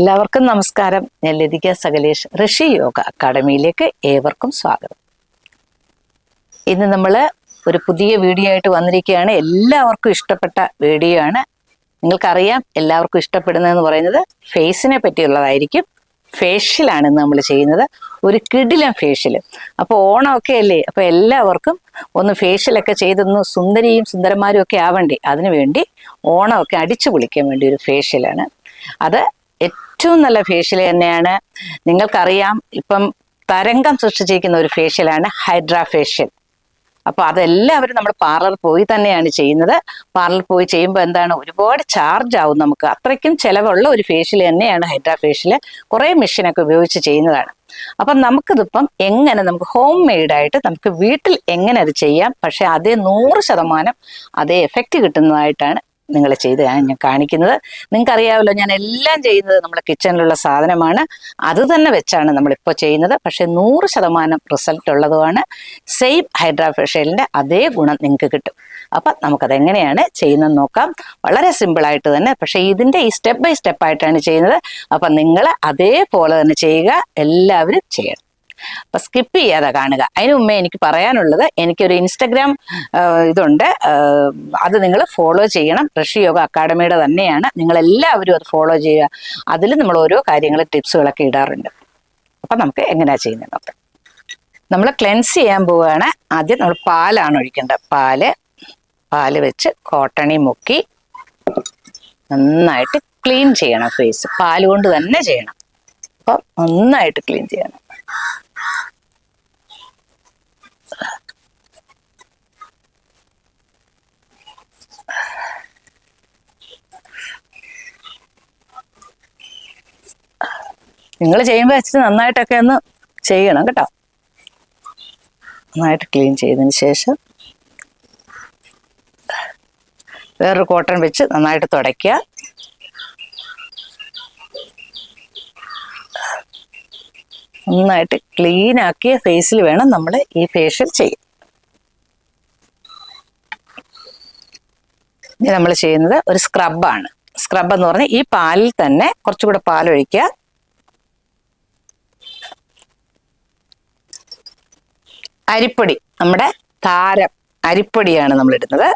എല്ലാവർക്കും നമസ്കാരം. ഞാൻ ലതിക സകലേഷ്, ഋഷി യോഗ അക്കാഡമിയിലേക്ക് ഏവർക്കും സ്വാഗതം. ഇന്ന് നമ്മൾ ഒരു പുതിയ വീഡിയോ ആയിട്ട് വന്നിരിക്കുകയാണ്. എല്ലാവർക്കും ഇഷ്ടപ്പെട്ട വീഡിയോ ആണ്. നിങ്ങൾക്കറിയാം, എല്ലാവർക്കും ഇഷ്ടപ്പെടുന്നതെന്ന് പറയുന്നത് ഫേസിനെ പറ്റിയുള്ളതായിരിക്കും. ഫേഷ്യലാണ് ഇന്ന് നമ്മൾ ചെയ്യുന്നത്, ഒരു കിടിലൻ ഫേഷ്യൽ. അപ്പോൾ ഓണമൊക്കെ അല്ലേ, അപ്പോൾ എല്ലാവർക്കും ഒന്ന് ഫേഷ്യലൊക്കെ ചെയ്തൊന്ന് സുന്ദരിയും സുന്ദരന്മാരും ഒക്കെ ആവണ്ടേ, അതിനുവേണ്ടി ഓണമൊക്കെ അടിച്ചു പൊളിക്കാൻ വേണ്ടി ഒരു ഫേഷ്യലാണ്. അത് ഏറ്റവും നല്ല ഫേഷ്യൽ തന്നെയാണ്. നിങ്ങൾക്കറിയാം, ഇപ്പം തരംഗം സൃഷ്ടിച്ചിരിക്കുന്ന ഒരു ഫേഷ്യലാണ് ഹൈഡ്രാ ഫേഷ്യൽ. അപ്പോൾ അതെല്ലാവരും നമ്മൾ പാർലർ പോയി തന്നെയാണ് ചെയ്യുന്നത്. പാർലർ പോയി ചെയ്യുമ്പോൾ എന്താണ്, ഒരുപാട് ചാർജ് ആവും. നമുക്ക് അത്രയ്ക്കും ചിലവുള്ള ഒരു ഫേഷ്യൽ തന്നെയാണ് ഹൈഡ്രാ ഫേഷ്യൽ. കുറേ മെഷീനൊക്കെ ഉപയോഗിച്ച് ചെയ്യുന്നതാണ്. അപ്പം നമുക്കിതിപ്പം എങ്ങനെ നമുക്ക് ഹോം മെയ്ഡായിട്ട് നമുക്ക് വീട്ടിൽ എങ്ങനെ അത് ചെയ്യാം, പക്ഷെ അതേ 100% അതേ എഫക്റ്റ് കിട്ടുന്നതായിട്ടാണ് നിങ്ങൾ ചെയ്ത് ഞാൻ കാണിക്കുന്നത്. നിങ്ങൾക്കറിയാമല്ലോ, ഞാൻ എല്ലാം ചെയ്യുന്നത് നമ്മുടെ കിച്ചണിലുള്ള സാധനമാണ്. അത് തന്നെ വെച്ചാണ് നമ്മളിപ്പോൾ ചെയ്യുന്നത്. പക്ഷെ 100% റിസൾട്ട് ഉള്ളതുമാണ്. സെയിം ഹൈഡ്രാ ഫേഷ്യലിൻ്റെ അതേ ഗുണം നിങ്ങൾക്ക് കിട്ടും. അപ്പം നമുക്കതെങ്ങനെയാണ് ചെയ്യുന്നതെന്ന് നോക്കാം. വളരെ സിമ്പിളായിട്ട് തന്നെ, പക്ഷേ ഇതിൻ്റെ ഈ സ്റ്റെപ്പ് ബൈ സ്റ്റെപ്പായിട്ടാണ് ചെയ്യുന്നത്. അപ്പം നിങ്ങൾ അതേപോലെ തന്നെ ചെയ്യുക, എല്ലാവരും ചെയ്യണം. അപ്പം സ്കിപ്പ് ചെയ്യാതെ കാണുക. അതിനു മുമ്പേ എനിക്ക് പറയാനുള്ളത്, എനിക്കൊരു ഇൻസ്റ്റഗ്രാം ഇതുണ്ട്, അത് നിങ്ങൾ ഫോളോ ചെയ്യണം. ഋഷി യോഗ അക്കാഡമിയുടെ തന്നെയാണ്. നിങ്ങളെല്ലാവരും അത് ഫോളോ ചെയ്യുക. അതിൽ നമ്മൾ ഓരോ കാര്യങ്ങൾ ടിപ്സുകളൊക്കെ ഇടാറുണ്ട്. അപ്പം നമുക്ക് എങ്ങനെയാണ് ചെയ്യുന്നത് നോക്കാം. നമ്മൾ ക്ലെൻസ് ചെയ്യാൻ പോവുകയാണ്. ആദ്യം നമ്മൾ പാലാണ് ഒഴിക്കേണ്ടത്. പാല് വെച്ച് കോട്ടണി മുക്കി നന്നായിട്ട് ക്ലീൻ ചെയ്യണം ഫേസ്. പാല് കൊണ്ട് തന്നെ ചെയ്യണം. അപ്പം നന്നായിട്ട് ക്ലീൻ ചെയ്യണം. നിങ്ങൾ ചെയ്യുമ്പോൾ വെച്ചിട്ട് നന്നായിട്ടൊക്കെ ഒന്ന് ചെയ്യണം കേട്ടോ. നന്നായിട്ട് ക്ലീൻ ചെയ്തതിന് ശേഷം വേറൊരു കോട്ടൺ വെച്ച് നന്നായിട്ട് തുടയ്ക്കുക. നന്നായിട്ട് ക്ലീൻ ആക്കിയ ഫേസിൽ വേണം നമ്മൾ ഈ ഫേഷ്യൽ ചെയ്യാൻ. ഇനി നമ്മൾ ചെയ്യുന്നത് ഒരു സ്ക്രബാണ്. സ്ക്രബ് എന്ന് പറഞ്ഞാൽ ഈ പാലിൽ തന്നെ കുറച്ചുകൂടെ പാലൊഴിക്കുക. അരിപ്പൊടി, നമ്മുടെ താരം അരിപ്പൊടിയാണ് നമ്മൾ ഇടുന്നത്.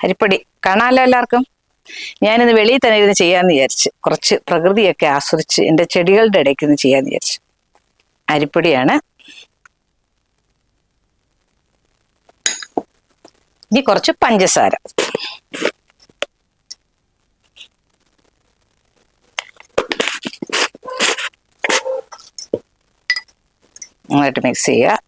അരിപ്പൊടി കാണാമല്ലോ എല്ലാവർക്കും. ഞാനിന്ന് വെളിയിൽ തന്നെ ഇരുന്ന് ചെയ്യാമെന്ന് വിചാരിച്ച്, കുറച്ച് പ്രകൃതിയൊക്കെ ആസ്വദിച്ച് എൻ്റെ ചെടികളുടെ ഇടയ്ക്ക് നിന്ന് ചെയ്യാമെന്ന് വിചാരിച്ചു. അരിപ്പൊടിയാണ്. ഇനി കുറച്ച് പഞ്ചസാര. നന്നായിട്ട് മിക്സ് ചെയ്യുക.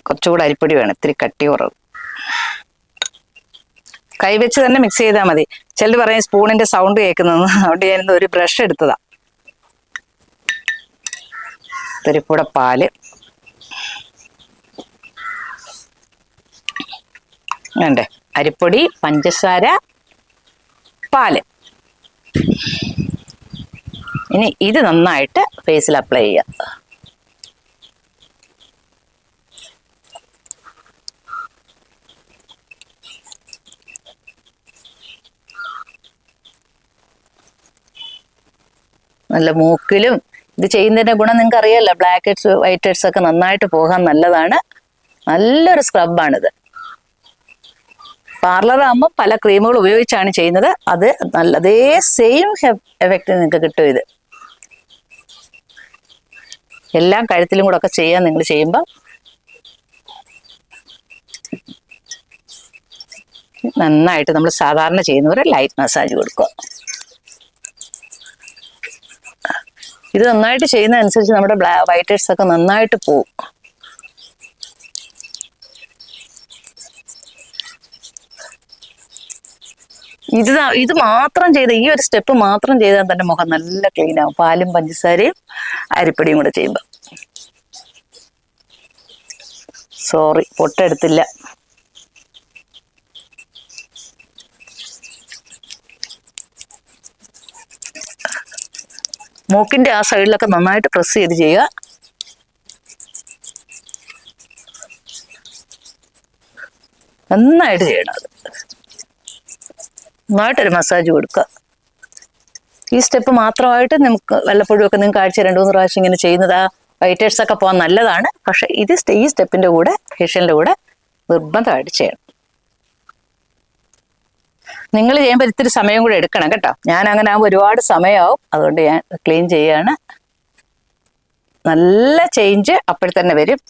കുറച്ചുകൂടെ അരിപ്പൊടി വേണം, ഇത്തിരി കട്ടി കുറവ്. കൈവച്ച് തന്നെ മിക്സ് ചെയ്താൽ മതി. ചിലർ പറയും സ്പൂണിന്റെ സൗണ്ട് കേൾക്കുന്നതെന്ന്. അതുകൊണ്ട് ഞാനിന്ന് ഒരു ബ്രഷ് എടുത്തതാ. ഇത്തിരിക്കൂടെ പാല് വേണ്ടേ. അരിപ്പൊടി, പഞ്ചസാര, പാല്. ഇനി ഇത് നന്നായിട്ട് ഫേസിൽ അപ്ലൈ ചെയ്യുക. നല്ല മൂക്കിലും ഇത് ചെയ്യുന്നതിന്റെ ഗുണം നിങ്ങൾക്ക് അറിയാമല്ലോ. ബ്ലാക്ക് ഹെഡ്സ്, വൈറ്റ് ഹെഡ്സ് ഒക്കെ നന്നായിട്ട് പോകാൻ നല്ലതാണ്. നല്ലൊരു സ്ക്രബാണിത്. പാർലറാകുമ്പോൾ പല ക്രീമുകൾ ഉപയോഗിച്ചാണ് ചെയ്യുന്നത്. അത് അതേ സെയിം എഫക്റ്റ് നിങ്ങൾക്ക് കിട്ടും. ഇത് എല്ലാം കഴുത്തിലും കൂടെ ഒക്കെ ചെയ്യാൻ നിങ്ങൾ ചെയ്യുമ്പോൾ നന്നായിട്ട് നമ്മൾ സാധാരണ ചെയ്യുന്നവരെ ലൈറ്റ് മസാജ് കൊടുക്കുക. ഇത് നന്നായിട്ട് ചെയ്യുന്ന അനുസരിച്ച് നമ്മുടെ വൈറ്റ് ഹെഡ്സ് ഒക്കെ നന്നായിട്ട് പോവും. ഇത് മാത്രം ചെയ്ത്, ഈ ഒരു സ്റ്റെപ്പ് മാത്രം ചെയ്താൽ തന്നെ മുഖം നല്ല ക്ലീൻ ആവും. പാലും പഞ്ചസാരയും അരിപ്പൊടിയും കൂടെ ചെയ്യുമ്പോൾ. സോറി, പൊട്ടെടുത്തില്ല. മൂക്കിന്റെ ആ സൈഡിലൊക്കെ നന്നായിട്ട് പ്രസ് ചെയ്ത് ചെയ്യുക. നന്നായിട്ട് ചെയ്യണം. അത് നന്നായിട്ടൊരു മസാജ് കൊടുക്കുക. ഈ സ്റ്റെപ്പ് മാത്രമായിട്ട് നമുക്ക് വല്ലപ്പോഴും ഒക്കെ നിങ്ങൾക്ക് ആഴ്ച 2-3 പ്രാവശ്യം ഇങ്ങനെ ചെയ്യുന്നത് ആ വൈറ്റ് ഹെഡ്സ് ഒക്കെ പോകാൻ നല്ലതാണ്. പക്ഷെ ഈ സ്റ്റെപ്പിന്റെ കൂടെ ഫേഷ്യലിന്റെ കൂടെ നിർബന്ധമായിട്ട് ചെയ്യണം. നിങ്ങൾ ചെയ്യുമ്പോൾ ഇത്തിരി സമയം കൂടെ എടുക്കണം കേട്ടോ. ഞാൻ അങ്ങനെ ആകുമ്പോൾ ഒരുപാട് സമയമാവും. അതുകൊണ്ട് ഞാൻ ക്ലീൻ ചെയ്യാണ്. നല്ല ചേഞ്ച് അപ്പോഴത്തന്നെ വരും.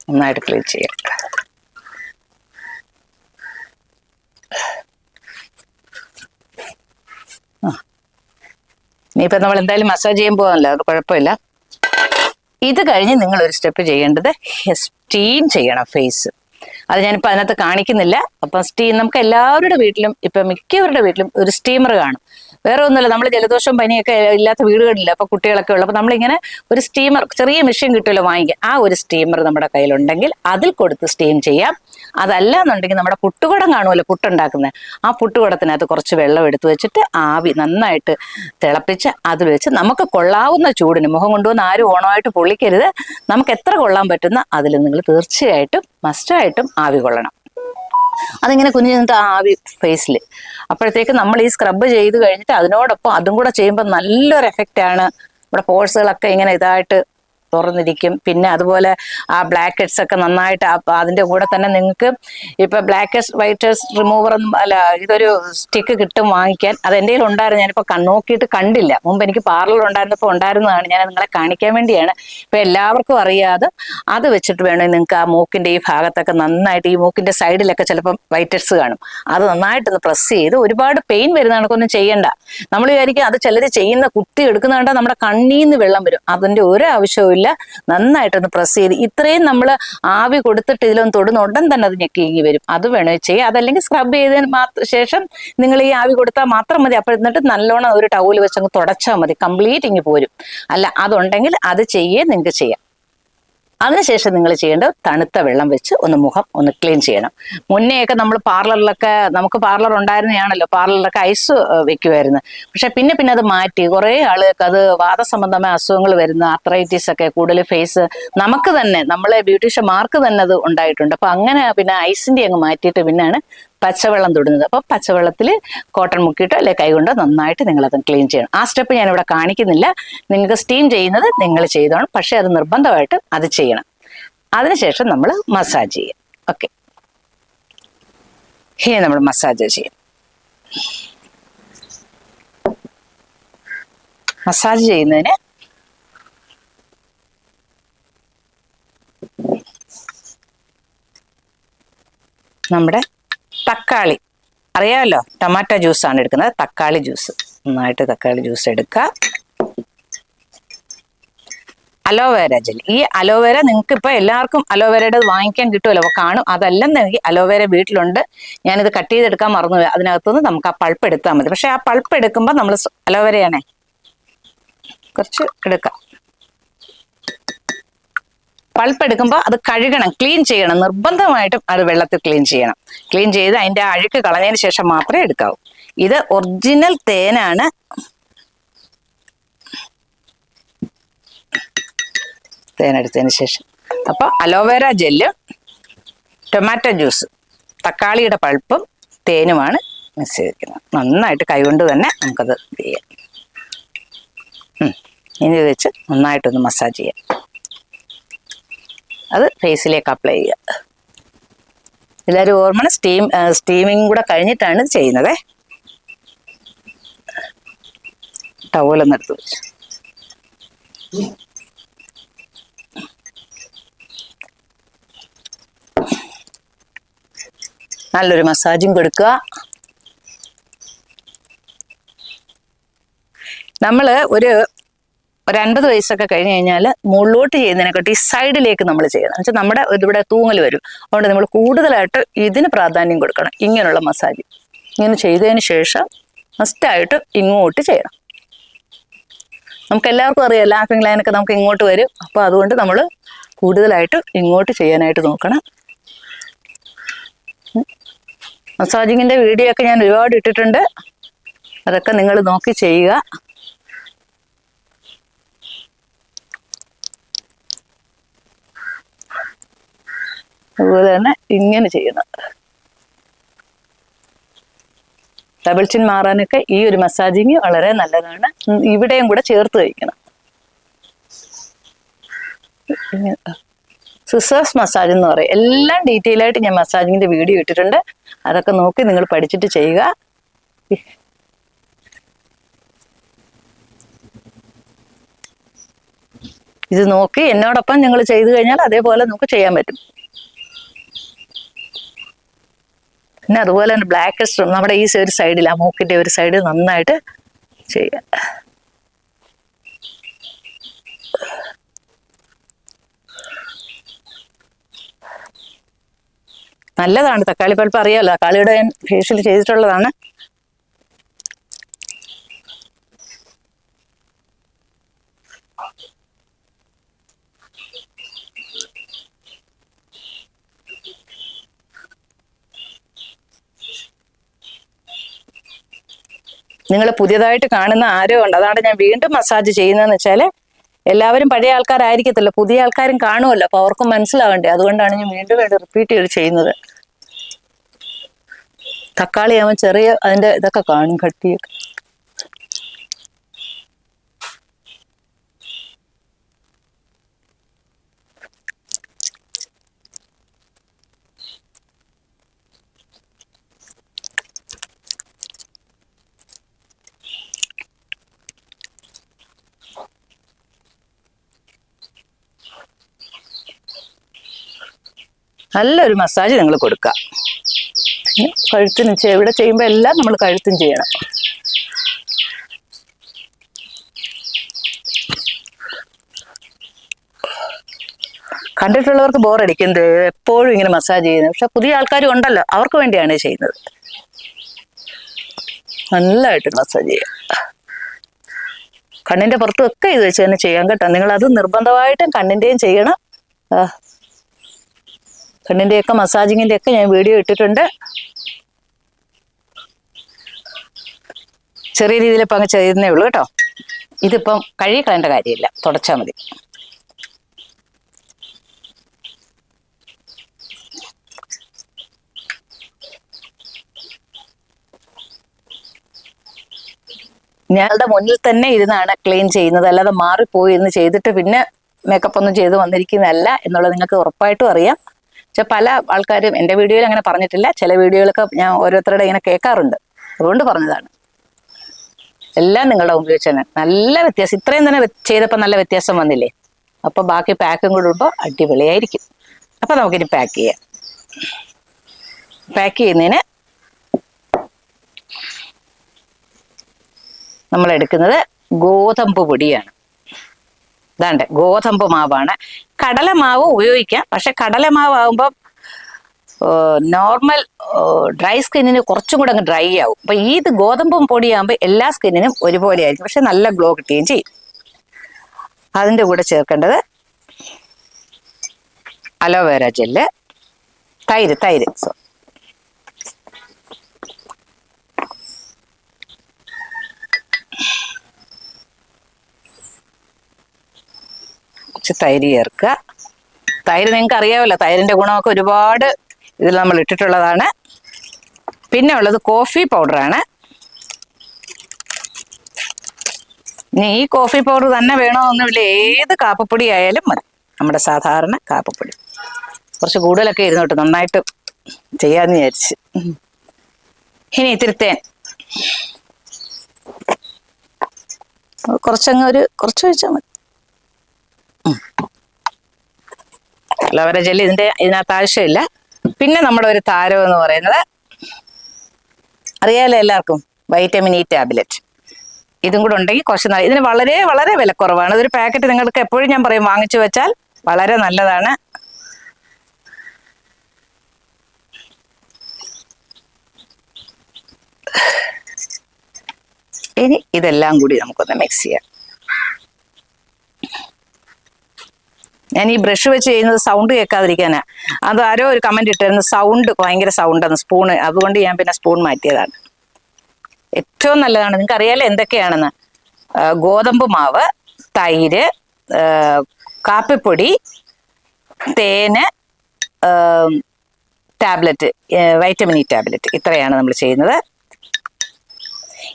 നന്നായിട്ട് ക്ലീൻ ചെയ്യാം. ഇനിയിപ്പോൾ നമ്മൾ എന്തായാലും മസാജ് ചെയ്യാൻ പോകാനല്ലോ, അത് കുഴപ്പമില്ല. ഇത് കഴിഞ്ഞ് നിങ്ങൾ ഒരു സ്റ്റെപ്പ് ചെയ്യേണ്ടത് സ്റ്റീം ചെയ്യണം ഫേസ്. അത് ഞാനിപ്പോൾ അതിനകത്ത് കാണിക്കുന്നില്ല. അപ്പം നമുക്ക് എല്ലാവരുടെ വീട്ടിലും, ഇപ്പം മിക്കവരുടെ വീട്ടിലും ഒരു സ്റ്റീമർ കാണും. വേറെ ഒന്നുമില്ല, നമ്മൾ ജലദോഷവും പനിയൊക്കെ ഇല്ലാത്ത വീടുകളില്ല. അപ്പോൾ കുട്ടികളൊക്കെ ഉള്ളു. അപ്പോൾ നമ്മളിങ്ങനെ ഒരു സ്റ്റീമർ, ചെറിയ മെഷീൻ കിട്ടുമല്ലോ വാങ്ങിക്കുക, ആ ഒരു സ്റ്റീമർ നമ്മുടെ കയ്യിലുണ്ടെങ്കിൽ അതിൽ കൊടുത്ത് സ്റ്റീം ചെയ്യാം. അതല്ല എന്നുണ്ടെങ്കിൽ നമ്മുടെ പുട്ടുകുടം കാണുമല്ലോ, പുട്ടുണ്ടാക്കുന്നത്, ആ പുട്ടുകുടത്തിനകത്ത് കുറച്ച് വെള്ളം എടുത്തു വെച്ചിട്ട് ആവി നന്നായിട്ട് തിളപ്പിച്ച് അതിൽ വെച്ച് നമുക്ക് കൊള്ളാവുന്ന ചൂടിന്, മുഖം കൊണ്ടുവന്ന് ആരും ഓണമായിട്ട് പൊള്ളിക്കരുത്, നമുക്ക് എത്ര കൊള്ളാൻ പറ്റുന്ന അതിൽ നിങ്ങൾ തീർച്ചയായിട്ടും മസ്റ്റായിട്ടും ആവി കൊള്ളണം. അതിങ്ങനെ കുഞ്ഞു നിന്നിട്ട് ആ ആവി ഫേസിൽ. അപ്പോഴത്തേക്ക് നമ്മൾ ഈ സ്ക്രബ് ചെയ്ത് കഴിഞ്ഞിട്ട് അതിനോടൊപ്പം അതും കൂടെ ചെയ്യുമ്പോൾ നല്ലൊരു എഫക്റ്റാണ്. നമ്മുടെ പോഴ്സുകളൊക്കെ ഇങ്ങനെ ഇതായിട്ട് തുറന്നിരിക്കും. പിന്നെ അതുപോലെ ആ ബ്ലാക്ക് ഹെഡ്സ് ഒക്കെ നന്നായിട്ട് അതിൻ്റെ കൂടെ തന്നെ നിങ്ങൾക്ക് ഇപ്പം black heads white heads remover അല്ല, ഇതൊരു സ്റ്റിക്ക് കിട്ടും വാങ്ങിക്കാൻ. അത് എൻ്റെ കയ്യിൽ ഉണ്ടായിരുന്നു. ഞാനിപ്പോൾ നോക്കിയിട്ട് കണ്ടില്ല. മുമ്പ് എനിക്ക് പാർലർ ഉണ്ടായിരുന്നപ്പോൾ ഉണ്ടായിരുന്നതാണ്. ഞാൻ നിങ്ങളെ കാണിക്കാൻ വേണ്ടിയാണ്. ഇപ്പം എല്ലാവർക്കും അറിയാതെ അത് വെച്ചിട്ട് വേണമെങ്കിൽ നിങ്ങൾക്ക് ആ മൂക്കിൻ്റെ ഈ ഭാഗത്തൊക്കെ നന്നായിട്ട്, ഈ മൂക്കിൻ്റെ സൈഡിലൊക്കെ ചിലപ്പം വൈറ്റ് ഹെഡ്സ് കാണും, അത് നന്നായിട്ടൊന്ന് പ്രസ് ചെയ്ത്, ഒരുപാട് പെയിൻ വരുന്ന കണക്കൊന്നും ചെയ്യണ്ട. നമ്മൾ വിചാരിക്കും അത് ചിലർ ചെയ്യുന്ന കുത്തി എടുക്കുന്ന കണ്ടാൽ നമ്മുടെ കണ്ണീന്ന് വെള്ളം വരും. അതിൻ്റെ ഒരു ആവശ്യവും. നന്നായിട്ടൊന്ന് പ്രസ് ചെയ്ത് ഇത്രയും നമ്മൾ ആവി കൊടുത്തിട്ട് ഇതിലൊന്ന് തൊടുന്ന ഉടൻ തന്നെ അത് ഞെക്കി വരും. അത് വേണമെങ്കിൽ ചെയ്യുക. അതല്ലെങ്കിൽ സ്ക്രബ് ചെയ്തതിന് ശേഷം നിങ്ങൾ ഈ ആവി കൊടുത്താൽ മാത്രം മതി. അപ്പോൾ എന്നിട്ട് നല്ലോണം ഒരു ടവൽ വെച്ച് അങ്ങ് തുടച്ചാൽ മതി, കംപ്ലീറ്റ് ഇങ്ങ് പോരും. അല്ല അതുണ്ടെങ്കിൽ അത് നിങ്ങൾക്ക് ചെയ്യാം. അതിനുശേഷം നിങ്ങൾ ചെയ്യേണ്ടത് തണുത്ത വെള്ളം വെച്ച് മുഖം ഒന്ന് ക്ലീൻ ചെയ്യണം. മുന്നേയൊക്കെ നമ്മൾ പാർലറിലൊക്കെ, നമുക്ക് പാർലർ ഉണ്ടായിരുന്നതാണല്ലോ, പാർലറിലൊക്കെ ഐസ് വെക്കുമായിരുന്നു. പക്ഷെ പിന്നെ അത് മാറ്റി. കുറേ ആളുകൾക്ക് അത് വാദസംബന്ധമായ അസുഖങ്ങൾ വരുന്ന, ആർത്രൈറ്റിസ് ഒക്കെ കൂടുതൽ ഫേസ്, നമുക്ക് തന്നെ, നമ്മളെ ബ്യൂട്ടീഷ്യന്മാർക്ക് തന്നെ അത് ഉണ്ടായിട്ടുണ്ട്. അപ്പൊ അങ്ങനെ പിന്നെ ഐസിന്റെ അങ്ങ് മാറ്റിയിട്ട് പിന്നെയാണ് പച്ചവെള്ളം തൊടുന്നത്. അപ്പോൾ പച്ചവെള്ളത്തിൽ കോട്ടൺ മുക്കിയിട്ടോ അല്ലെ കൈകൊണ്ടോ നന്നായിട്ട് നിങ്ങളത് ക്ലീൻ ചെയ്യണം. ആ സ്റ്റെപ്പ് ഞാനിവിടെ കാണിക്കുന്നില്ല. നിങ്ങൾക്ക് സ്റ്റീം ചെയ്യുന്നത് നിങ്ങൾ ചെയ്തോണം. പക്ഷെ അത് നിർബന്ധമായിട്ട് അത് ചെയ്യണം. അതിനുശേഷം നമ്മൾ മസാജ് ചെയ്യും. ഓക്കെ, ഇനി നമ്മൾ മസാജ് ചെയ്യും. മസാജ് ചെയ്യുന്നതിന് നമ്മുടെ തക്കാളി അറിയാമല്ലോ, ടൊമാറ്റോ ജ്യൂസാണ് എടുക്കുന്നത്. തക്കാളി ജ്യൂസ്, നന്നായിട്ട് തക്കാളി ജ്യൂസ് എടുക്കുക. അലോവേര ജെൽ, ഈ അലോവേര നിങ്ങൾക്ക് ഇപ്പോൾ എല്ലാവർക്കും അലോവേരയുടെ വാങ്ങിക്കാൻ കിട്ടുമല്ലോ, അപ്പോൾ കാണും. അതല്ലെന്നെങ്കിൽ അലോവേര വീട്ടിലുണ്ട്. ഞാനിത് കട്ട് ചെയ്തെടുക്കാൻ മറന്നുപോയി. അതിനകത്തുനിന്ന് നമുക്ക് ആ പൾപ്പ് എടുത്താൽ മതി. പക്ഷെ ആ പൾപ്പ് എടുക്കുമ്പോൾ നമ്മൾ അലോവേരയാണേ കുറച്ച് എടുക്കാം. പൾപ്പ് എടുക്കുമ്പോൾ അത് കഴുകണം, ക്ലീൻ ചെയ്യണം. നിർബന്ധമായിട്ടും അത് വെള്ളത്തിൽ ക്ലീൻ ചെയ്യണം. ക്ലീൻ ചെയ്ത് അതിൻ്റെ അഴുക്ക് കളഞ്ഞതിന് ശേഷം മാത്രമേ എടുക്കാവൂ. ഇത് ഒറിജിനൽ തേനാണ്. തേനെടുത്തതിന് ശേഷം അപ്പോൾ അലോവേര ജെല്ലും ടൊമാറ്റോ ജ്യൂസ്, തക്കാളിയുടെ പൾപ്പും തേനുമാണ് മിക്സ് ചെയ്തിരിക്കുന്നത്. നന്നായിട്ട് കൈകൊണ്ട് തന്നെ നമുക്കത് ചെയ്യാം. ഇനി വെച്ച് നന്നായിട്ടൊന്ന് മസാജ് ചെയ്യാം. അത് ഫേസിലേക്ക് അപ്ലൈ ചെയ്യുക. എല്ലാവരും ഓർമ്മ, സ്റ്റീമിങ് കൂടെ കഴിഞ്ഞിട്ടാണ് ചെയ്യുന്നത്. ടവലൊന്ന് എടുത്ത് വെച്ചു. നല്ലൊരു മസാജും കൊടുക്കുക. നമ്മൾ ഒരു 50 വയസ്സൊക്കെ കഴിഞ്ഞ് കഴിഞ്ഞാൽ മുകളിലോട്ട് ചെയ്യുന്നതിനെക്കാട്ടി ഈ സൈഡിലേക്ക് നമ്മൾ ചെയ്യണം. എന്ന് വെച്ചാൽ നമ്മുടെ ഇവിടെ തൂങ്ങൽ വരും. അതുകൊണ്ട് നമ്മൾ കൂടുതലായിട്ട് ഇതിന് പ്രാധാന്യം കൊടുക്കണം. ഇങ്ങനെയുള്ള മസാജ് ഇങ്ങനെ ചെയ്തതിന് ശേഷം മസ്റ്റായിട്ട് ഇങ്ങോട്ട് ചെയ്യണം. നമുക്ക് എല്ലാവർക്കും അറിയാം, ലാഫിംഗ് ലൈനൊക്കെ നമുക്ക് ഇങ്ങോട്ട് വരും. അപ്പോൾ അതുകൊണ്ട് നമ്മൾ കൂടുതലായിട്ട് ഇങ്ങോട്ട് ചെയ്യാനായിട്ട് നോക്കണം. മസാജിങ്ങിന്റെ വീഡിയോ ഒക്കെ ഞാൻ ഒരുപാട് ഇട്ടിട്ടുണ്ട്, അതൊക്കെ നിങ്ങൾ നോക്കി ചെയ്യുക. അതുപോലെ തന്നെ ഇങ്ങനെ ചെയ്യണം. ഡബിൾ ചിൻ മാറാനൊക്കെ ഈ ഒരു മസാജിങ് വളരെ നല്ലതാണ്. ഇവിടെയും കൂടെ ചേർത്ത് കഴിക്കണം. സിസേഴ്സ് മസാജ് എന്ന് പറയും. എല്ലാം ഡീറ്റെയിൽ ആയിട്ട് ഞാൻ മസാജിങ്ങിന്റെ വീഡിയോ ഇട്ടിട്ടുണ്ട്, അതൊക്കെ നോക്കി നിങ്ങൾ പഠിച്ചിട്ട് ചെയ്യുക. ഇത് നോക്കി എന്നോടൊപ്പം നിങ്ങൾ ചെയ്തു കഴിഞ്ഞാൽ അതേപോലെ നമുക്ക് ചെയ്യാൻ പറ്റും. പിന്നെ അതുപോലെ തന്നെ ബ്ലാക്ക് സ്ട്രം നമ്മുടെ ഈ ഒരു സൈഡിൽ, ആ മൂക്കിന്റെ ഒരു സൈഡ് നന്നായിട്ട് ചെയ്യുക. നല്ലതാണ് തക്കാളി പൾപ്പ്, അറിയാമല്ലോ, തക്കാളിയുടെ ഞാൻ ഫേഷ്യൽ ചെയ്തിട്ടുള്ളതാണ്. നിങ്ങൾ പുതിയതായിട്ട് കാണുന്ന ആരോ ഉണ്ട്, അതാണ് ഞാൻ വീണ്ടും മസാജ് ചെയ്യുന്നതെന്ന് വെച്ചാൽ എല്ലാവരും പഴയ ആൾക്കാരായിരിക്കത്തില്ല, പുതിയ ആൾക്കാരും കാണുമല്ലോ, അപ്പൊ അവർക്കും മനസ്സിലാവണ്ടേ, അതുകൊണ്ടാണ് ഞാൻ വീണ്ടും റിപ്പീറ്റ് ചെയ്ത് ചെയ്യുന്നത്. തക്കാളി ആവുമ്പോൾ ചെറിയ അതിന്റെ ഇതൊക്കെ കാണും, കട്ടിയൊക്കെ. നല്ലൊരു മസാജ് നിങ്ങൾ കൊടുക്കുക. കഴുത്തിന് ഇവിടെ ചെയ്യുമ്പോൾ എല്ലാം നമ്മൾ കഴുത്തും ചെയ്യണം. കണ്ടിട്ടുള്ളവർക്ക് ബോറടിക്കുന്നത് എപ്പോഴും ഇങ്ങനെ മസാജ് ചെയ്യുന്നത്, പക്ഷെ പുതിയ ആൾക്കാരും ഉണ്ടല്ലോ, അവർക്ക് വേണ്ടിയാണ് ചെയ്യുന്നത്. നല്ലതായിട്ട് മസാജ് ചെയ്യുക. കണ്ണിന്റെ പുറത്തുമൊക്കെ ഇത് വെച്ച് തന്നെ ചെയ്യാം കേട്ടോ. നിങ്ങൾ അത് നിർബന്ധമായിട്ടും കണ്ണിന്റെയും ചെയ്യണം. കണ്ണിന്റെയൊക്കെ മസാജിങ്ങിന്റെ ഒക്കെ ഞാൻ വീഡിയോ ഇട്ടിട്ടുണ്ട്. ചെറിയ രീതിയിൽ ഇപ്പം അങ്ങ് ചെയ്യുന്നേ ഉള്ളൂ കേട്ടോ. ഇതിപ്പം കഴുകി കളയേണ്ട കാര്യമില്ല, തുടച്ചാൽ മതി. ഞങ്ങളുടെ മുന്നിൽ തന്നെ ഇരുന്നാണ് ക്ലീൻ ചെയ്യുന്നത്, അല്ലാതെ മാറിപ്പോയി ഇരുന്ന് ചെയ്തിട്ട് പിന്നെ മേക്കപ്പ് ഒന്നും ചെയ്ത് വന്നിരിക്കുന്നതല്ല എന്നുള്ളത് നിങ്ങൾക്ക് ഉറപ്പായിട്ടും അറിയാം. പക്ഷെ പല ആൾക്കാരും എൻ്റെ വീഡിയോയിൽ അങ്ങനെ പറഞ്ഞിട്ടില്ല, ചില വീഡിയോകളൊക്കെ ഞാൻ ഓരോരുത്തരുടെ ഇങ്ങനെ കേൾക്കാറുണ്ട്, അതുകൊണ്ട് പറഞ്ഞതാണ്. എല്ലാം നിങ്ങളുടെ മുമ്പിൽ വെച്ച് തന്നെ നല്ല വ്യത്യാസം, ഇത്രയും തന്നെ ചെയ്തപ്പോൾ നല്ല വ്യത്യാസം വന്നില്ലേ. അപ്പൊ ബാക്കി പാക്കും കൂടെ ഇടുമ്പോൾ അടിപൊളിയായിരിക്കും. അപ്പൊ നമുക്കിനി പാക്ക് ചെയ്യാം. പാക്ക് ചെയ്യുന്നതിന് നമ്മൾ എടുക്കുന്നത് ഗോതമ്പ് പൊടിയാണ്. ഇതാണ്ട് ഗോതമ്പ് മാവാണ്. കടലമാവ് ഉപയോഗിക്കാം, പക്ഷെ കടലമാവ് ആകുമ്പോൾ നോർമൽ ഡ്രൈ സ്കിന്നിന് കുറച്ചും കൂടെ അങ്ങ് ഡ്രൈ ആവും. അപ്പൊ ഇത് ഗോതമ്പ് പൊടിയാകുമ്പോൾ എല്ലാ സ്കിന്നിനും ഒരുപോലെ ആയിരിക്കും, പക്ഷെ നല്ല ഗ്ലോ കിട്ടുകയും ചെയ്യും. അതിൻ്റെ കൂടെ ചേർക്കേണ്ടത് അലോവേര ജെല്ല്, തൈര് കുറച്ച് തൈര് ചേർക്കുക. തൈര് നിങ്ങൾക്ക് അറിയാമല്ലോ, തൈരിന്റെ ഗുണമൊക്കെ ഒരുപാട് ഇതിൽ നമ്മൾ ഇട്ടിട്ടുള്ളതാണ്. പിന്നെ ഉള്ളത് കോഫി പൗഡറാണ്. ഇനി ഈ കോഫി പൗഡർ തന്നെ വേണമെന്നൊന്നുമില്ല, ഏത് കാപ്പപ്പൊടി ആയാലും മതി, നമ്മുടെ സാധാരണ കാപ്പപ്പൊടി. കുറച്ച് കൂടുതലൊക്കെ ഇരുന്നോട്ട് നന്നായിട്ട് ചെയ്യാന്ന് വിചാരിച്ച്. ഇനി ഇത്തിരി തേൻ കുറച്ച് ഒഴിച്ചാൽ മതി. അലോവേര ജെല്ലി ഇതിനകത്ത് ആവശ്യമില്ല. പിന്നെ നമ്മുടെ ഒരു താരം എന്ന് പറയുന്നത് അറിയാലോ എല്ലാവർക്കും, വൈറ്റമിൻ ഇ ടാബ്ലറ്റ്. ഇതും കൂടെ ഉണ്ടെങ്കിൽ കുറച്ച് നല്ല, ഇതിന് വളരെ വളരെ വിലക്കുറവാണ്. ഇതൊരു പാക്കറ്റ് നിങ്ങൾക്ക് എപ്പോഴും ഞാൻ പറയും വാങ്ങിച്ചു വെച്ചാൽ വളരെ നല്ലതാണ്. ഇനി ഇതെല്ലാം കൂടി നമുക്കൊന്ന് മിക്സ് ചെയ്യാം. ഞാൻ ഈ ബ്രഷ് വെച്ച് ചെയ്യുന്നത് സൗണ്ട് കേൾക്കാതിരിക്കാനാ. അത് ആരോ ഒരു കമന്റ് ഇട്ടായിരുന്നു, സൗണ്ട് ഭയങ്കര സൗണ്ടാണ് സ്പൂണ്, അതുകൊണ്ട് ഞാൻ പിന്നെ സ്പൂൺ മാറ്റിയതാണ്. ഏറ്റവും നല്ലതാണ്. നിങ്ങൾക്ക് അറിയാലോ എന്തൊക്കെയാണെന്ന്. ഗോതമ്പ് മാവ്, തൈര്, കാപ്പിപ്പൊടി, തേന്, ടാബ്ലറ്റ്, വൈറ്റമിൻ ഇ ടാബ്ലറ്റ്, ഇത്രയാണ് നമ്മൾ ചെയ്യുന്നത്.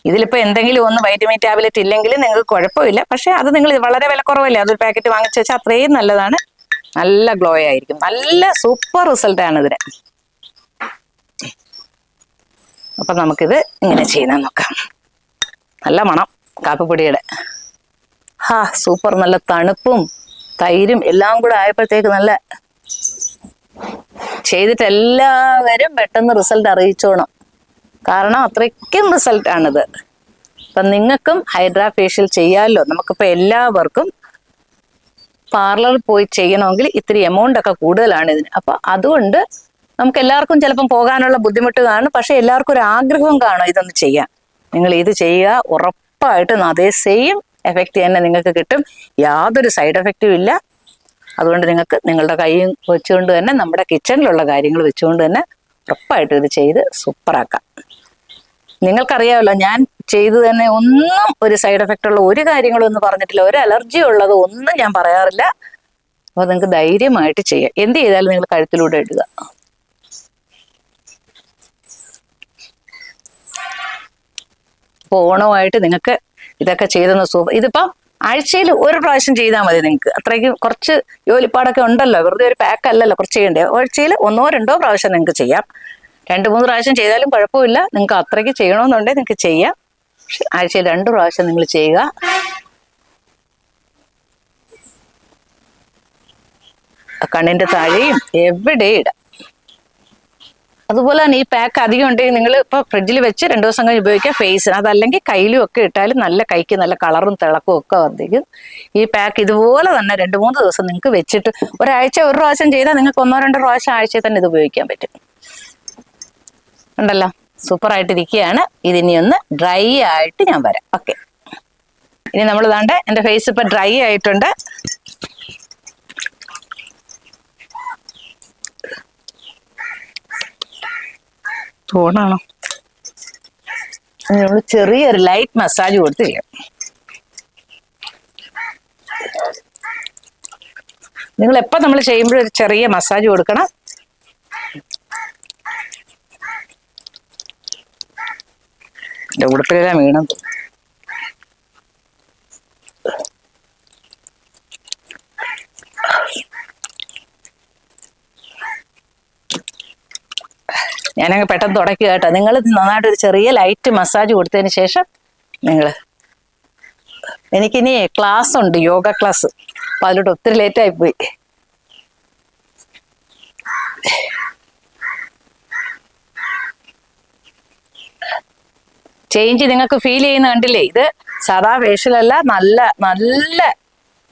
ഇതിലിപ്പോൾ എന്തെങ്കിലും ഒന്ന് വൈറ്റമിൻ ടാബ്ലറ്റ് ഇല്ലെങ്കിൽ നിങ്ങൾക്ക് കുഴപ്പമില്ല. പക്ഷെ അത് നിങ്ങൾ വളരെ വിലക്കുറവല്ലേ, അതൊരു പാക്കറ്റ് വാങ്ങിച്ചു വെച്ചാൽ അത്രയും നല്ലതാണ്. നല്ല ഗ്ലോ ആയിരിക്കും. നല്ല സൂപ്പർ റിസൾട്ടാണ് ഇതിന്. അപ്പം നമുക്കിത് ഇങ്ങനെ ചെയ്യുന്നത് നോക്കാം. നല്ല മണം കാപ്പിപ്പൊടിയുടെ. സൂപ്പർ. നല്ല തണുപ്പും തൈരും എല്ലാം കൂടെ ആയപ്പോഴത്തേക്ക് നല്ല. ചെയ്തിട്ട് എല്ലാവരും പെട്ടെന്ന് റിസൾട്ട് അറിയിച്ചോണം. കാരണം അത്രയ്ക്കും റിസൾട്ടാണിത്. അപ്പം നിങ്ങൾക്കും ഹൈഡ്രാ ഫേഷ്യൽ ചെയ്യാമല്ലോ. നമുക്കിപ്പോൾ എല്ലാവർക്കും പാർലറിൽ പോയി ചെയ്യണമെങ്കിൽ ഇത്തിരി എമൗണ്ട് ഒക്കെ കൂടുതലാണ് ഇതിന്. അപ്പം അതുകൊണ്ട് നമുക്ക് എല്ലാവർക്കും ചിലപ്പം പോകാനുള്ള ബുദ്ധിമുട്ട് കാണും. പക്ഷെ എല്ലാവർക്കും ഒരു ആഗ്രഹവും കാണും ഇതൊന്ന് ചെയ്യാൻ. നിങ്ങൾ ഇത് ചെയ്യുക, ഉറപ്പായിട്ടും അതേ സെയിം എഫക്റ്റ് തന്നെ നിങ്ങൾക്ക് കിട്ടും. യാതൊരു സൈഡ് എഫക്റ്റും ഇല്ല. അതുകൊണ്ട് നിങ്ങൾക്ക് നിങ്ങളുടെ കൈ വെച്ചുകൊണ്ട് തന്നെ, നമ്മുടെ കിച്ചണിലുള്ള കാര്യങ്ങൾ വെച്ചുകൊണ്ട് തന്നെ ഉറപ്പായിട്ടും ഇത് ചെയ്ത് സൂപ്പറാക്കാം. നിങ്ങൾക്കറിയാമല്ലോ, ഞാൻ ചെയ്തു തന്നെ ഒന്നും ഒരു സൈഡ് എഫക്റ്റ് ഉള്ള ഒരു കാര്യങ്ങളും ഒന്നും പറഞ്ഞിട്ടില്ല. ഒരു അലർജി ഉള്ളത് ഒന്നും ഞാൻ പറയാറില്ല. അപ്പോൾ നിങ്ങൾക്ക് ധൈര്യമായിട്ട് ചെയ്യാം. എന്ത് ചെയ്താലും നിങ്ങൾ കഴുത്തിലൂടെ ഇടുക. അപ്പോൾ ഓണമായിട്ട് നിങ്ങൾക്ക് ഇതൊക്കെ ചെയ്തെന്ന് സൂപ്പർ. ഇതിപ്പം ആഴ്ചയിൽ ഒരു പ്രാവശ്യം ചെയ്താൽ മതി. നിങ്ങൾക്ക് അത്രയ്ക്ക് കുറച്ച് ജോലിപ്പാടൊക്കെ ഉണ്ടല്ലോ, വെറുതെ ഒരു പാക്ക് അല്ലല്ലോ കുറച്ച് ചെയ്യേണ്ടത്. ആഴ്ചയിൽ 1 or 2 പ്രാവശ്യം നിങ്ങൾക്ക് ചെയ്യാം. 2-3 പ്രാവശ്യം ചെയ്താലും കുഴപ്പമില്ല. നിങ്ങൾക്ക് അത്രയ്ക്ക് ചെയ്യണമെന്നുണ്ടെങ്കിൽ നിങ്ങൾക്ക് ചെയ്യാം. പക്ഷെ ആഴ്ചയിൽ 2 പ്രാവശ്യം നിങ്ങൾ ചെയ്യുക. കണ്ണിന്റെ താഴെയും എവിടെ ഇടാം. അതുപോലെ തന്നെ ഈ പാക്ക് അധികം ഉണ്ടെങ്കിൽ നിങ്ങൾ ഇപ്പോൾ ഫ്രിഡ്ജിൽ വെച്ച് 2 ദിവസം കഴിഞ്ഞ് ഉപയോഗിക്കുക. ഫേസിന്, അതല്ലെങ്കിൽ കയ്യിലും ഒക്കെ ഇട്ടാലും നല്ല കൈക്ക് നല്ല കളറും തിളക്കവും ഒക്കെ വർദ്ധിക്കും. ഈ പാക്ക് ഇതുപോലെ തന്നെ 2-3 ദിവസം നിങ്ങൾക്ക് വെച്ചിട്ട് ഒരാഴ്ച 1 പ്രാവശ്യം ചെയ്താൽ നിങ്ങൾക്ക് 1-2 പ്രാവശ്യം ആഴ്ചയിൽ തന്നെ ഇത് ഉപയോഗിക്കാൻ പറ്റും. ഉണ്ടല്ലോ, സൂപ്പർ ആയിട്ടിരിക്കുകയാണ്. ഇതിനി ഒന്ന് ഡ്രൈ ആയിട്ട് ഞാൻ വരാം. ഓക്കെ, ഇനി നമ്മൾ ദാണ്ട് എൻ്റെ ഫേസ് ഇപ്പം ഡ്രൈ ആയിട്ടുണ്ട്. തോണാണോ? നമ്മൾ ചെറിയൊരു ലൈറ്റ് മസാജ് കൊടുത്ത് ചെയ്യാം. നിങ്ങൾ എപ്പോൾ നമ്മൾ ചെയ്യുമ്പോഴും ഒരു ചെറിയ മസാജ് കൊടുക്കണം. എൻ്റെ ഉടുപ്പിലെല്ലാം വീണം. ഞാനങ്ങ് പെട്ടെന്ന് തുടയ്ക്കുക കേട്ടോ. നിങ്ങൾ നന്നായിട്ട് ഒരു ചെറിയ ലൈറ്റ് മസാജ് കൊടുത്തതിന് ശേഷം എനിക്കിനി ക്ലാസ് ഉണ്ട്, യോഗ ക്ലാസ്. അപ്പം അതിലോട്ട് ഒത്തിരി ലേറ്റായിപ്പോയി. ചേഞ്ച് നിങ്ങൾക്ക് ഫീൽ ചെയ്യുന്ന കണ്ടില്ലേ? ഇത് സാധാ ഫേഷ്യലല്ല, നല്ല നല്ല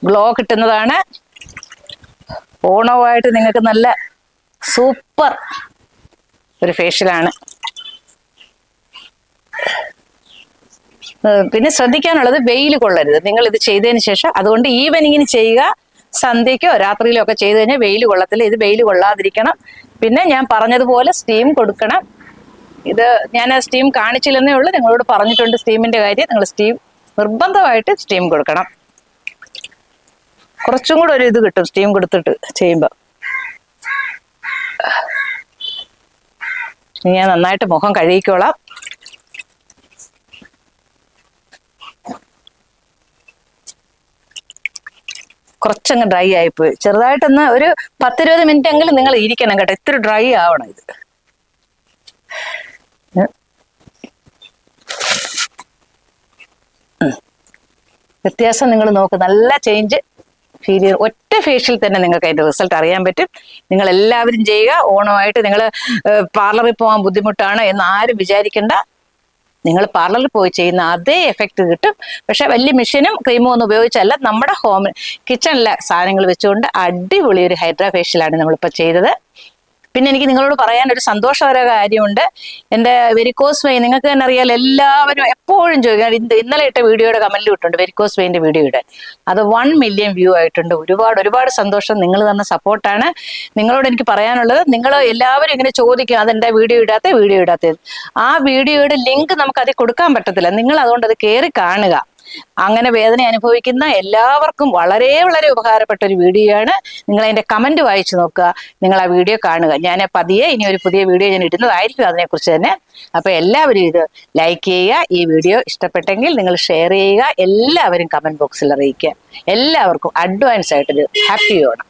ഗ്ലോ കിട്ടുന്നതാണ്. ഓണവുമായിട്ട് നിങ്ങൾക്ക് നല്ല സൂപ്പർ ഒരു ഫേഷ്യലാണ്. പിന്നെ ശ്രദ്ധിക്കാനുള്ളത് വെയിൽ കൊള്ളരുത് നിങ്ങൾ ഇത് ചെയ്തതിന് ശേഷം. അതുകൊണ്ട് ഈവനിങ്ങിന് ചെയ്യുക. സന്ധ്യയ്ക്കോ രാത്രിയിലോ ഒക്കെ ചെയ്ത് കഴിഞ്ഞാൽ വെയിൽ കൊള്ളത്തില്ല. ഇത് വെയിൽ കൊള്ളാതിരിക്കണം. പിന്നെ ഞാൻ പറഞ്ഞതുപോലെ സ്റ്റീം കൊടുക്കണം. ഇത് ഞാൻ സ്റ്റീം കാണിച്ചില്ലെന്നേ ഉള്ളൂ, നിങ്ങളോട് പറഞ്ഞിട്ടുണ്ട് സ്റ്റീമിന്റെ കാര്യം. നിങ്ങൾ സ്റ്റീം നിർബന്ധമായിട്ട് സ്റ്റീം കൊടുക്കണം. കുറച്ചും കൂടെ ഒരു ഇത് കിട്ടും സ്റ്റീം കൊടുത്തിട്ട് ചെയ്യുമ്പോൾ. ഞാൻ നന്നായിട്ട് മുഖം കഴുകിക്കോളാം. കുറച്ചങ്ങ് ഡ്രൈ ആയിപ്പോയി. ചെറുതായിട്ടൊന്ന് ഒരു 10-20 മിനിറ്റ് എങ്കിലും നിങ്ങൾ ഇരിക്കണം കേട്ടോ. ഇത്തിരി ഡ്രൈ ആവണം ഇത്. വ്യത്യാസം നിങ്ങൾ നോക്ക്. നല്ല ചേഞ്ച് ഫീൽ ചെയ്യും. ഒറ്റ ഫേഷ്യൽ തന്നെ നിങ്ങൾക്ക് അതിൻ്റെ റിസൾട്ട് അറിയാൻ പറ്റും. നിങ്ങൾ എല്ലാവരും ചെയ്യുക. ഓണമായിട്ട് നിങ്ങൾ പാർലറിൽ പോകാൻ ബുദ്ധിമുട്ടാണ് എന്ന് ആരും വിചാരിക്കേണ്ട. നിങ്ങൾ പാർലറിൽ പോയി ചെയ്യുന്ന അതേ എഫക്റ്റ് കിട്ടും. പക്ഷെ വലിയ മെഷീനും ക്രീമും ഒന്നും ഉപയോഗിച്ചല്ല, നമ്മുടെ കിച്ചണിലെ സാധനങ്ങൾ വെച്ചുകൊണ്ട് അടിപൊളി ഒരു ഹൈഡ്രാ ഫേഷ്യലാണ് നമ്മളിപ്പോൾ ചെയ്തത്. പിന്നെ എനിക്ക് നിങ്ങളോട് പറയാൻ ഒരു സന്തോഷകര കാര്യമുണ്ട്. എൻ്റെ വെരിക്കോസ് വെയിൻ നിങ്ങൾക്ക് തന്നെ അറിയാലോ, എല്ലാവരും എപ്പോഴും ചോദിക്കാം. ഇന്നലെ ഇട്ട വീഡിയോയുടെ കമന്റിൽ ഇട്ടുണ്ട് വെരിക്കോസ് വെയിൻ്റെ വീഡിയോ ഇടാൻ. അത് 1 മില്യൺ വ്യൂ ആയിട്ടുണ്ട്. ഒരുപാട് സന്തോഷം. നിങ്ങൾ തന്ന സപ്പോർട്ടാണ്. നിങ്ങളോട് എനിക്ക് പറയാനുള്ളത്, നിങ്ങൾ എല്ലാവരും ഇങ്ങനെ ചോദിക്കും അതെന്താ വീഡിയോ ഇടാത്തത്. ആ വീഡിയോയുടെ ലിങ്ക് നമുക്ക് അതിൽ കൊടുക്കാൻ പറ്റത്തില്ല. നിങ്ങൾ അതുകൊണ്ട് അത് കയറി കാണുക. അങ്ങനെ വേദന അനുഭവിക്കുന്ന എല്ലാവർക്കും വളരെ ഉപകാരപ്പെട്ട ഒരു വീഡിയോ ആണ്. നിങ്ങൾ അതിന്റെ കമന്റ് വായിച്ചു നോക്കുക, നിങ്ങൾ ആ വീഡിയോ കാണുക. ഞാൻ പതിയെ ഇനി ഒരു പുതിയ വീഡിയോ ഞാൻ ഇടുന്നതായിരിക്കും അതിനെക്കുറിച്ച് തന്നെ. അപ്പൊ എല്ലാവരും ഇത് ലൈക്ക് ചെയ്യുക. ഈ വീഡിയോ ഇഷ്ടപ്പെട്ടെങ്കിൽ നിങ്ങൾ ഷെയർ ചെയ്യുക. എല്ലാവരും കമന്റ് ബോക്സിൽ അറിയിക്കുക. എല്ലാവർക്കും അഡ്വാൻസ് ആയിട്ടൊരു ഹാപ്പി ഓണം.